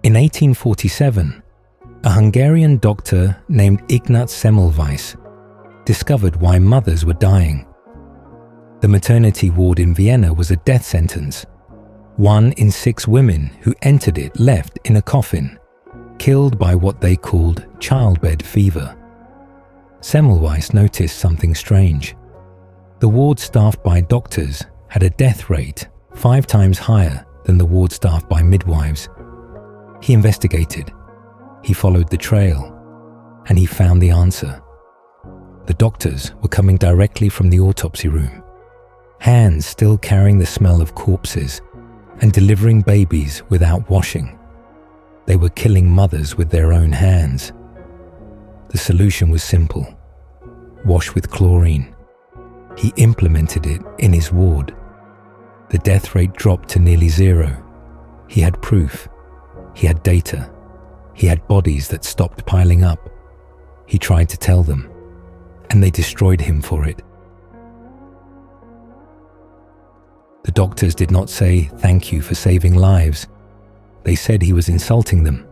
In 1847, a Hungarian doctor named Ignaz Semmelweis discovered why mothers were dying. The maternity ward in Vienna was a death sentence. 1 in 6 women who entered it left in a coffin, killed by what they called childbed fever. Semmelweis noticed something strange. The ward staffed by doctors had a death rate 5 times higher than the ward staffed by midwives. He investigated, he followed the trail, and he found the answer. The doctors were coming directly from the autopsy room, hands still carrying the smell of corpses and delivering babies without washing. They were killing mothers with their own hands. The solution was simple: wash with chlorine. He implemented it in his ward. The death rate dropped to nearly 0. He had proof. He had data. He had bodies that stopped piling up. He tried to tell them, and they destroyed him for it. The doctors did not say thank you for saving lives. They said he was insulting them.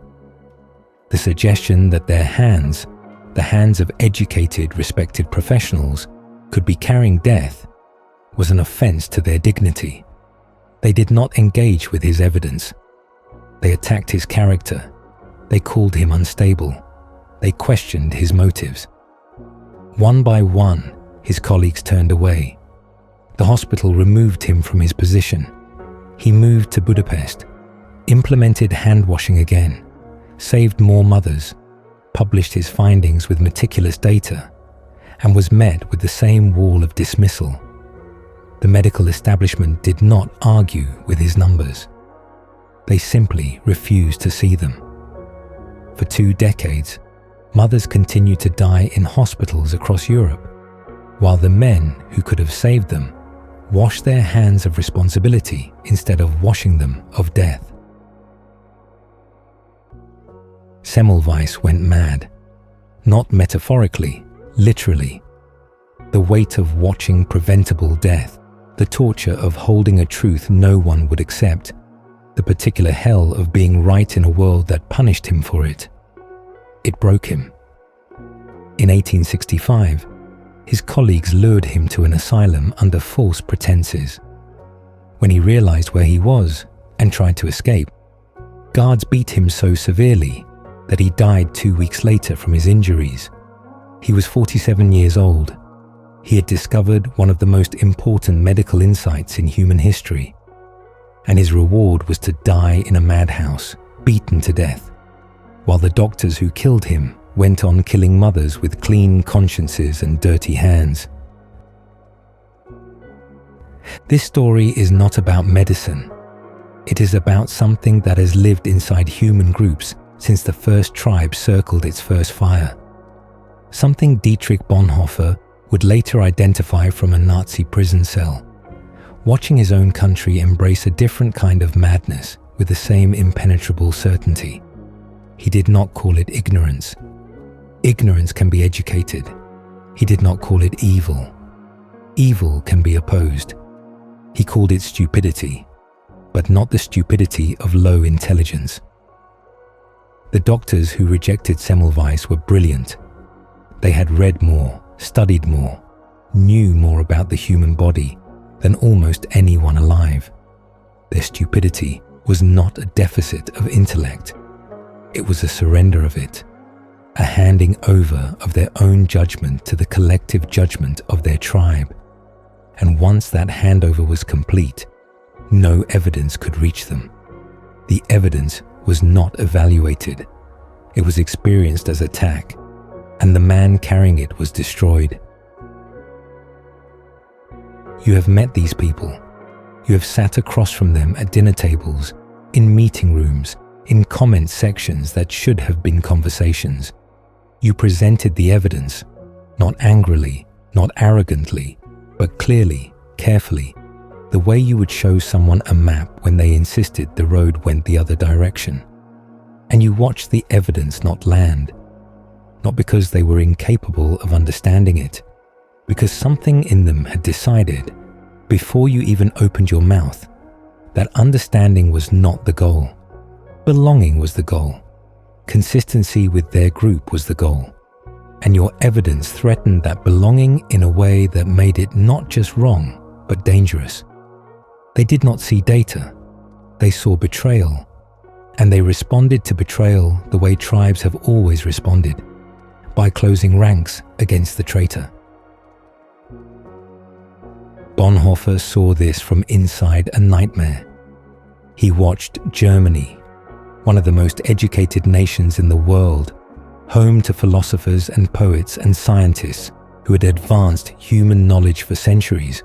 The suggestion that their hands, the hands of educated, respected professionals, could be carrying death was an offense to their dignity. They did not engage with his evidence. They attacked his character. They called him unstable. They questioned his motives. One by one, his colleagues turned away. The hospital removed him from his position. He moved to Budapest, implemented hand washing again, saved more mothers, published his findings with meticulous data, and was met with the same wall of dismissal. The medical establishment did not argue with his numbers. They simply refused to see them. For 2 decades, mothers continued to die in hospitals across Europe, while the men who could have saved them washed their hands of responsibility instead of washing them of death. Semmelweis went mad, not metaphorically, literally. The weight of watching preventable death, the torture of holding a truth no one would accept, the particular hell of being right in a world that punished him for it. It broke him. In 1865, his colleagues lured him to an asylum under false pretenses. When he realized where he was and tried to escape, guards beat him so severely that he died 2 weeks later from his injuries. He was 47 years old. He had discovered one of the most important medical insights in human history, and his reward was to die in a madhouse, beaten to death, while the doctors who killed him went on killing mothers with clean consciences and dirty hands. This story is not about medicine. It is about something that has lived inside human groups since the first tribe circled its first fire. Something Dietrich Bonhoeffer would later identify from a Nazi prison cell, watching his own country embrace a different kind of madness with the same impenetrable certainty. He did not call it ignorance. Ignorance can be educated. He did not call it evil. Evil can be opposed. He called it stupidity, but not the stupidity of low intelligence. The doctors who rejected Semmelweis were brilliant. They had read more, studied more, knew more about the human body than almost anyone alive. Their stupidity was not a deficit of intellect. It was a surrender of it, a handing over of their own judgment to the collective judgment of their tribe. And once that handover was complete, no evidence could reach them. The evidence was not evaluated. It was experienced as attack, and the man carrying it was destroyed. You have met these people. You have sat across from them at dinner tables, in meeting rooms, in comment sections that should have been conversations. You presented the evidence, not angrily, not arrogantly, but clearly, carefully, the way you would show someone a map when they insisted the road went the other direction. And you watched the evidence not land, not because they were incapable of understanding it, because something in them had decided, before you even opened your mouth, that understanding was not the goal. Belonging was the goal. Consistency with their group was the goal. And your evidence threatened that belonging in a way that made it not just wrong, but dangerous. They did not see data. They saw betrayal. And they responded to betrayal the way tribes have always responded, by closing ranks against the traitor. Bonhoeffer saw this from inside a nightmare. He watched Germany, one of the most educated nations in the world, home to philosophers and poets and scientists who had advanced human knowledge for centuries,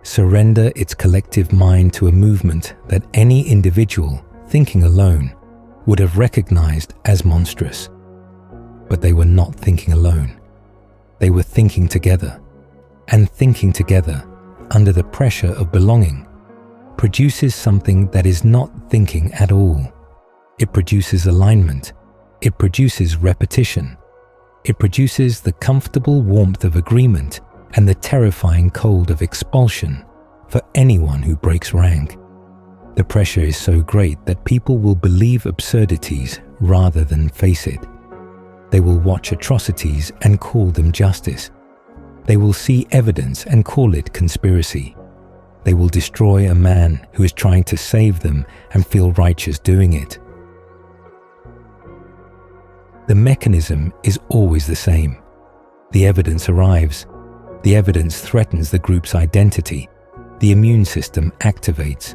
surrender its collective mind to a movement that any individual thinking alone would have recognized as monstrous. But they were not thinking alone. They were thinking together, and thinking together under the pressure of belonging produces something that is not thinking at all. It produces alignment. It produces repetition. It produces the comfortable warmth of agreement and the terrifying cold of expulsion for anyone who breaks rank. The pressure is so great that people will believe absurdities rather than face it. They will watch atrocities and call them justice. They will see evidence and call it conspiracy. They will destroy a man who is trying to save them and feel righteous doing it. The mechanism is always the same. The evidence arrives. The evidence threatens the group's identity. The immune system activates.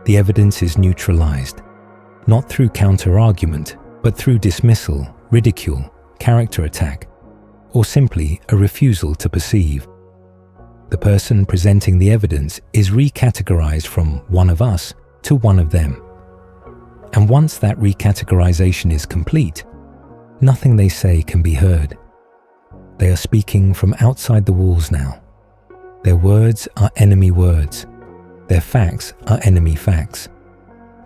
The evidence is neutralized, not through counter-argument, but through dismissal, ridicule, character attack, or simply a refusal to perceive. The person presenting the evidence is recategorized from one of us to one of them. And once that recategorization is complete, nothing they say can be heard. They are speaking from outside the walls now. Their words are enemy words. Their facts are enemy facts.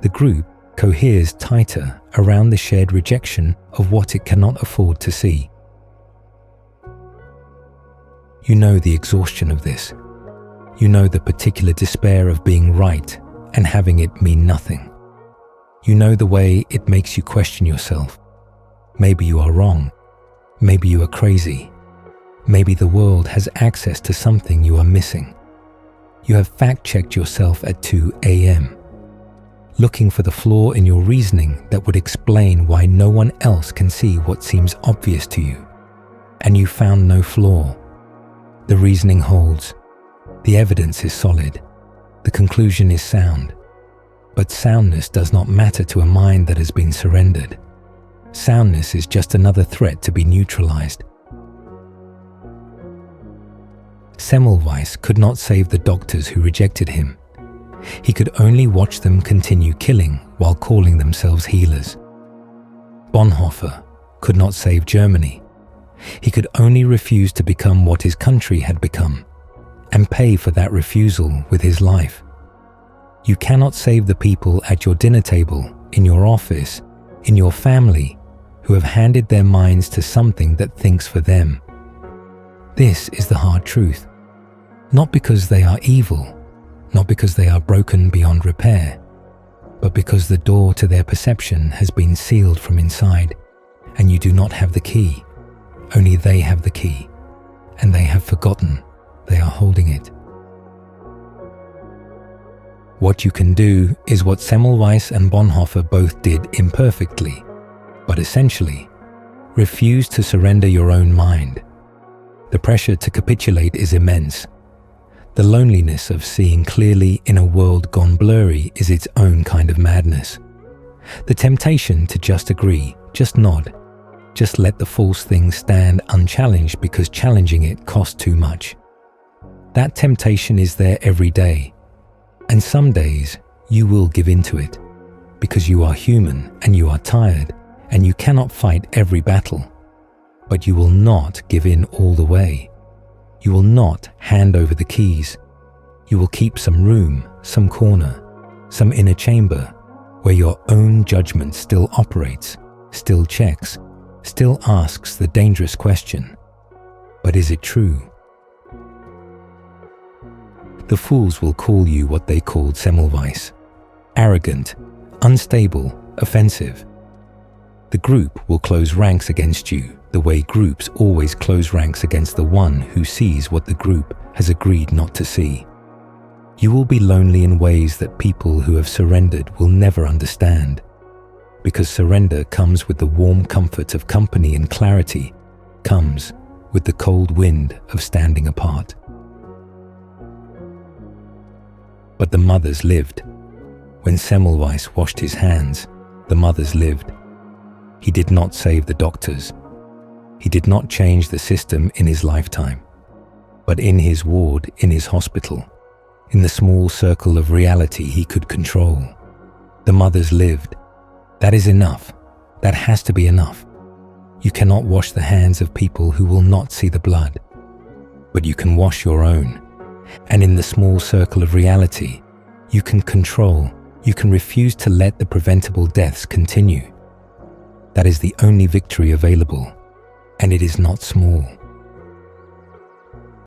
The group coheres tighter around the shared rejection of what it cannot afford to see. You know the exhaustion of this. You know the particular despair of being right and having it mean nothing. You know the way it makes you question yourself. Maybe you are wrong. Maybe you are crazy. Maybe the world has access to something you are missing. You have fact-checked yourself at 2 a.m., looking for the flaw in your reasoning that would explain why no one else can see what seems obvious to you. And you found no flaw. The reasoning holds. The evidence is solid. The conclusion is sound. But soundness does not matter to a mind that has been surrendered. Soundness is just another threat to be neutralized. Semmelweis could not save the doctors who rejected him. He could only watch them continue killing while calling themselves healers. Bonhoeffer could not save Germany. He could only refuse to become what his country had become, and pay for that refusal with his life. You cannot save the people at your dinner table, in your office, in your family, who have handed their minds to something that thinks for them. This is the hard truth. Not because they are evil, not because they are broken beyond repair, but because the door to their perception has been sealed from inside, and you do not have the key. Only they have the key, and they have forgotten they are holding it. What you can do is what Semmelweis and Bonhoeffer both did imperfectly, but essentially, refuse to surrender your own mind. The pressure to capitulate is immense. The loneliness of seeing clearly in a world gone blurry is its own kind of madness. The temptation to just agree, just nod, just let the false thing stand unchallenged because challenging it costs too much. That temptation is there every day. And some days you will give in to it because you are human and you are tired and you cannot fight every battle. But you will not give in all the way. You will not hand over the keys. You will keep some room, some corner, some inner chamber where your own judgment still operates, still checks, still asks the dangerous question, but is it true? The fools will call you what they called Semmelweis: arrogant, unstable, offensive. The group will close ranks against you the way groups always close ranks against the one who sees what the group has agreed not to see. You will be lonely in ways that people who have surrendered will never understand, because surrender comes with the warm comfort of company and clarity comes with the cold wind of standing apart. But the mothers lived. When Semmelweis washed his hands, the mothers lived. He did not save the doctors. He did not change the system in his lifetime. But in his ward, in his hospital, in the small circle of reality he could control, the mothers lived. That is enough. That has to be enough. You cannot wash the hands of people who will not see the blood, but you can wash your own. And in the small circle of reality, you can control, you can refuse to let the preventable deaths continue. That is the only victory available, and it is not small.